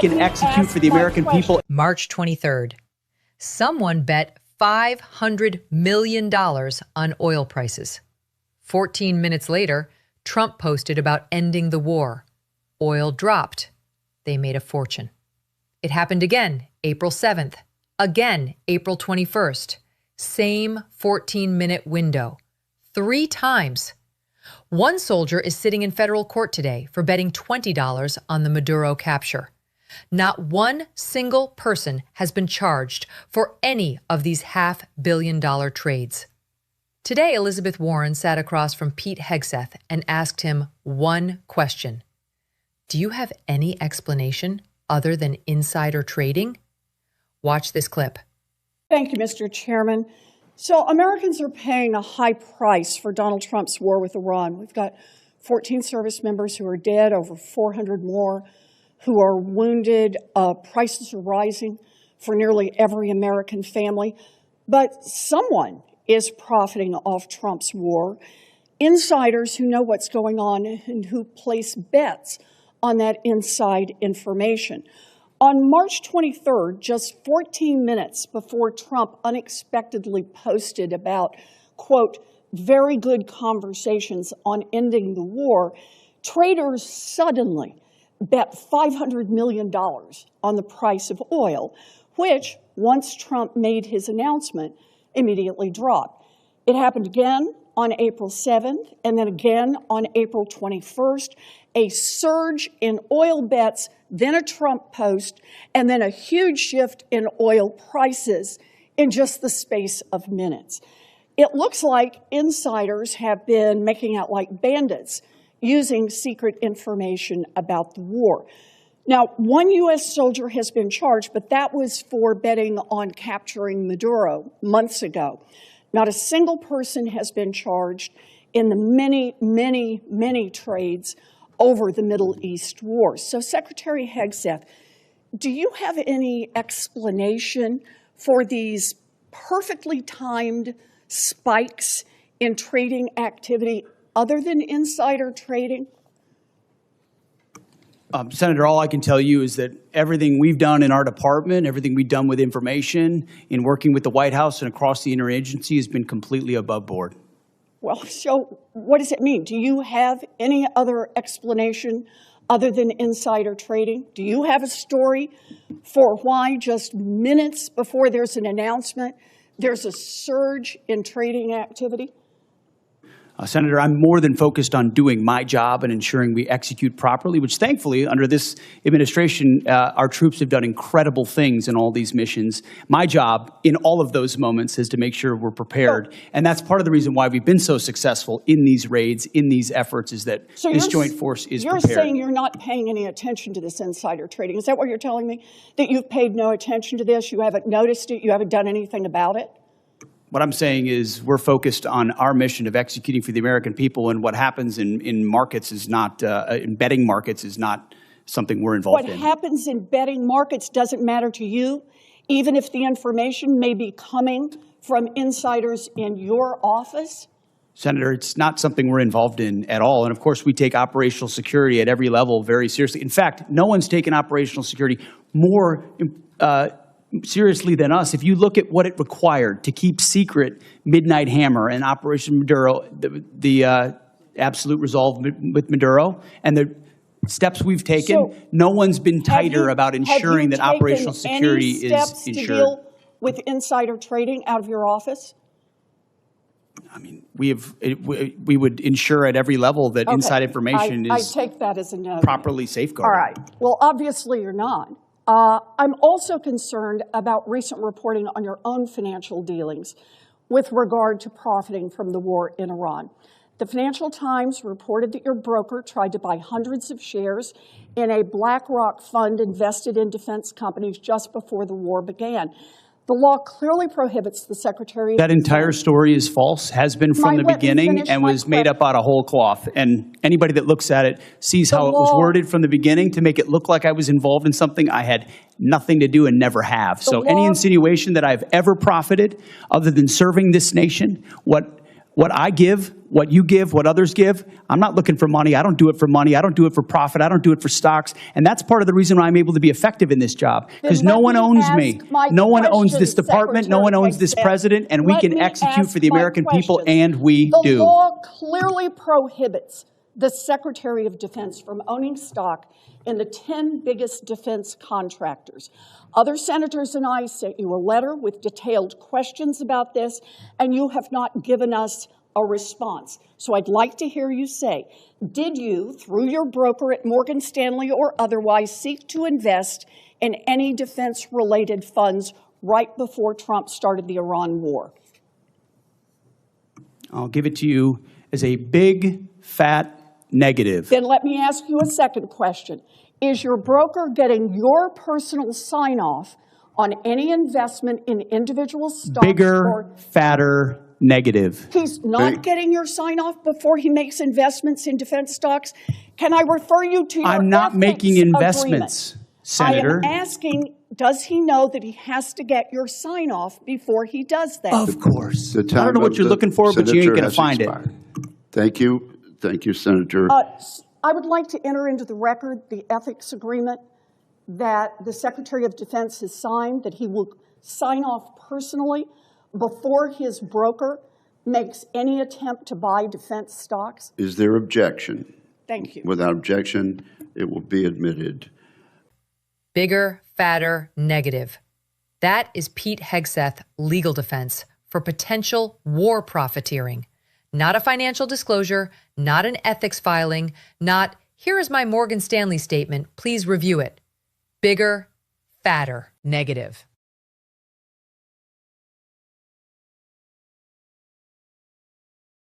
can execute for the American people. March 23rd. Someone bet $500 million on oil prices. 14 minutes later, Trump posted about ending the war. Oil dropped. They made a fortune. It happened again, April 7th. Again, April 21st. Same 14-minute window. 3 times. One soldier is sitting in federal court today for betting $20 on the Maduro capture. Not one single person has been charged for any of these $500 million trades. Today, Elizabeth Warren sat across from Pete Hegseth and asked him one question. Do you have any explanation other than insider trading? Watch this clip. Thank you, Mr. Chairman. So Americans are paying a high price for Donald Trump's war with Iran. We've got 14 service members who are dead, over 400 more who are wounded. Prices are rising for nearly every American family. But someone is profiting off Trump's war. Insiders who know what's going on and who place bets on that inside information. On March 23rd, just 14 minutes before Trump unexpectedly posted about, quote, very good conversations on ending the war, traders suddenly bet $500 million on the price of oil, which, once Trump made his announcement, immediately dropped. It happened again on April 7th, and then again on April 21st, a surge in oil bets, then a Trump post, and then a huge shift in oil prices in just the space of minutes. It looks like insiders have been making out like bandits using secret information about the war. Now, one U.S. soldier has been charged, but that was for betting on capturing Maduro months ago. Not a single person has been charged in the many trades over the Middle East war. So, Secretary Hegseth, do you have any explanation for these perfectly timed spikes in trading activity other than insider trading? Senator, all I can tell you is that everything we've done in our department, everything we've done with information, in working with the White House and across the interagency has been completely above board. Well, so what does it mean? Do you have any other explanation other than insider trading? Do you have a story for why just minutes before there's an announcement, there's a surge in trading activity? Senator, I'm more than focused on doing my job and ensuring we execute properly, which thankfully, under this administration, our troops have done incredible things in all these missions. My job in all of those moments is to make sure we're prepared. And that's part of the reason why we've been so successful in these raids, in these efforts, is that this joint force is prepared. You're saying you're not paying any attention to this insider trading. Is that what you're telling me? That you've paid no attention to this? You haven't noticed it? You haven't done anything about it? What I'm saying is we're focused on our mission of executing for the American people, and what happens in markets is not, in betting markets is not something we're involved in. What happens in betting markets doesn't matter to you, even if the information may be coming from insiders in your office? Senator, it's not something we're involved in at all. And of course, we take operational security at every level very seriously. In fact, no one's taken operational security more seriously than us. If you look at what it required to keep secret Midnight Hammer and Operation Maduro, the absolute resolve with Maduro, and the steps we've taken, no one's been tighter about ensuring that operational security is ensured. To deal with insider trading out of your office? I mean, we would ensure at every level that inside information is I take that as a no. Properly safeguarded. All right. Well, obviously you're not. I'm also concerned about recent reporting on your own financial dealings with regard to profiting from the war in Iran. The Financial Times reported that your broker tried to buy hundreds of shares in a BlackRock fund invested in defense companies just before the war began. The law clearly prohibits the Secretary of That entire story is false, has been from the beginning, and was made up out of whole cloth. And anybody that looks at it sees how it was worded from the beginning to make it look like I was involved in something I had nothing to do and never have. So any insinuation that I've ever profited, other than serving this nation, what what I give, what you give, what others give, I'm not looking for money. I don't do it for money. I don't do it for profit. I don't do it for stocks. And that's part of the reason why I'm able to be effective in this job, because no one owns me. No one owns this department. No one owns this president, and we can execute for the American people, and we do. The law clearly prohibits the Secretary of Defense from owning stock in the 10 biggest defense contractors. Other senators and I sent you a letter with detailed questions about this, and you have not given us a response. So I'd like to hear you say, did you, through your broker at Morgan Stanley or otherwise, seek to invest in any defense-related funds right before Trump started the Iran war? I'll give it to you as a big, fat negative. Then let me ask you a second question. Is your broker getting your personal sign-off on any investment in individual stocks? Bigger, fatter negative. He's not getting your sign-off before he makes investments in defense stocks? Can I refer you to your I'm not making investments, Senator. I am asking, does he know that he has to get your sign-off before he does that? Of course. I don't know what you're looking for, but you ain't going to find it. Thank you. Thank you, Senator. I would like to enter into the record the ethics agreement that the Secretary of Defense has signed, that he will sign off personally before his broker makes any attempt to buy defense stocks. Is there objection? Thank you. Without objection, it will be admitted. Bigger, fatter, negative. That is Pete Hegseth legal defense for potential war profiteering. Not a financial disclosure, not an ethics filing, not, here is my Morgan Stanley statement, please review it. Bigger, fatter, negative.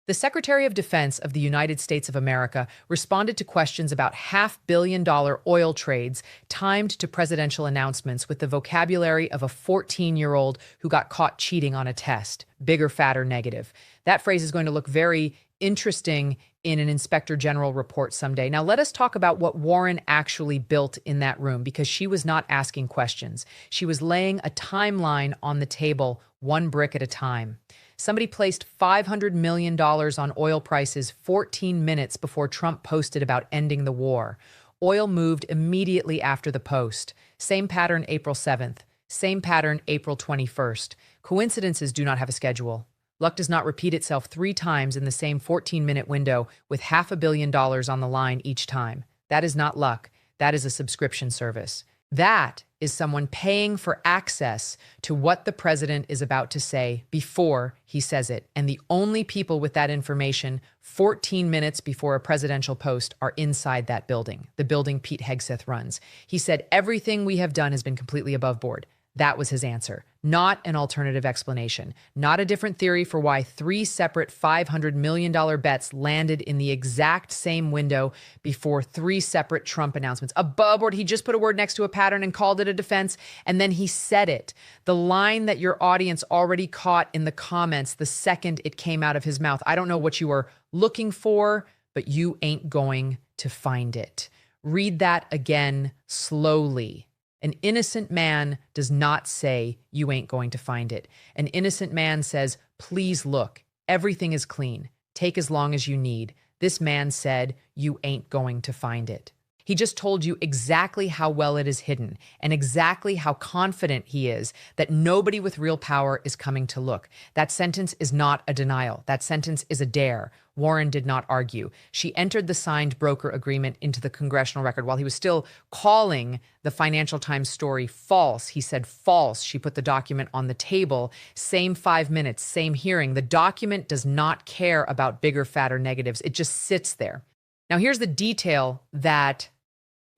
The Secretary of Defense of the United States of America responded to questions about $500 million oil trades timed to presidential announcements with the vocabulary of a 14-year-old who got caught cheating on a test. Bigger, fatter, negative. That phrase is going to look very interesting in an Inspector General report someday. Now, let us talk about what Warren actually built in that room, because she was not asking questions. She was laying a timeline on the table, one brick at a time. Somebody placed $500 million on oil prices 14 minutes before Trump posted about ending the war. Oil moved immediately after the post. Same pattern April 7th. Same pattern April 21st. Coincidences do not have a schedule. Luck does not repeat itself 3 times in the same 14-minute window with $500 million on the line each time. That is not luck. That is a subscription service. That is someone paying for access to what the president is about to say before he says it. And the only people with that information 14 minutes before a presidential post are inside that building, the building Pete Hegseth runs. He said, everything we have done has been completely above board. That was his answer. Not an alternative explanation. Not a different theory for why 3 separate $500 million bets landed in the exact same window before 3 separate Trump announcements. Aboveboard, he just put a word next to a pattern and called it a defense, and then he said it. The line that your audience already caught in the comments the second it came out of his mouth. I don't know what you are looking for, but you ain't going to find it. Read that again slowly. An innocent man does not say, you ain't going to find it. An innocent man says, please look, everything is clean. Take as long as you need. This man said, you ain't going to find it. He just told you exactly how well it is hidden and exactly how confident he is that nobody with real power is coming to look. That sentence is not a denial. That sentence is a dare. Warren did not argue. She entered the signed broker agreement into the congressional record. While he was still calling the Financial Times story false, he said false. She put the document on the table. Same 5 minutes, same hearing. The document does not care about bigger, fatter negatives. It just sits there. Now, here's the detail that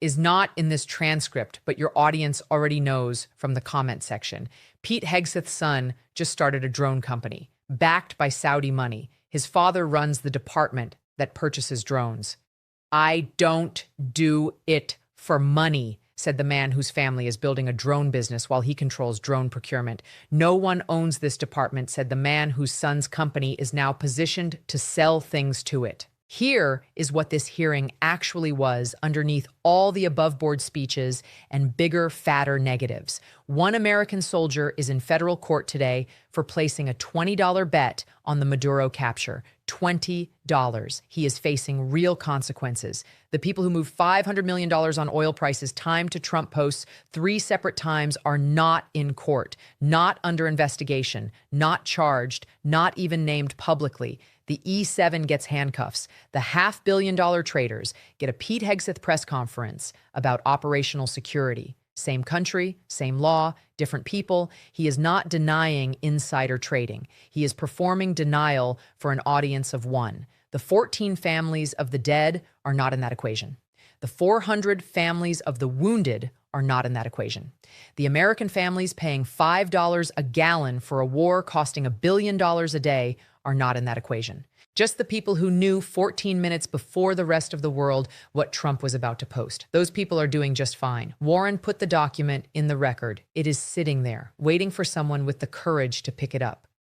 is not in this transcript, but your audience already knows from the comment section. Pete Hegseth's son just started a drone company, backed by Saudi money. His father runs the department that purchases drones. I don't do it for money, said the man whose family is building a drone business while he controls drone procurement. No one owns this department, said the man whose son's company is now positioned to sell things to it. Here is what this hearing actually was underneath all the above-board speeches and bigger, fatter negatives. One American soldier is in federal court today for placing a $20 bet on the Maduro capture. $20. He is facing real consequences. The people who moved $500 million on oil prices timed to Trump posts 3 separate times are not in court, not under investigation, not charged, not even named publicly. The E7 gets handcuffs. The $500 million traders get a Pete Hegseth press conference about operational security. Same country, same law, different people. He is not denying insider trading. He is performing denial for an audience of one. The 14 families of the dead are not in that equation. The 400 families of the wounded are not in that equation. The American families paying $5 a gallon for a war costing $1 billion a day are not in that equation. Just the people who knew 14 minutes before the rest of the world what Trump was about to post. Those people are doing just fine. Warren put the document in the record. It is sitting there, waiting for someone with the courage to pick it up.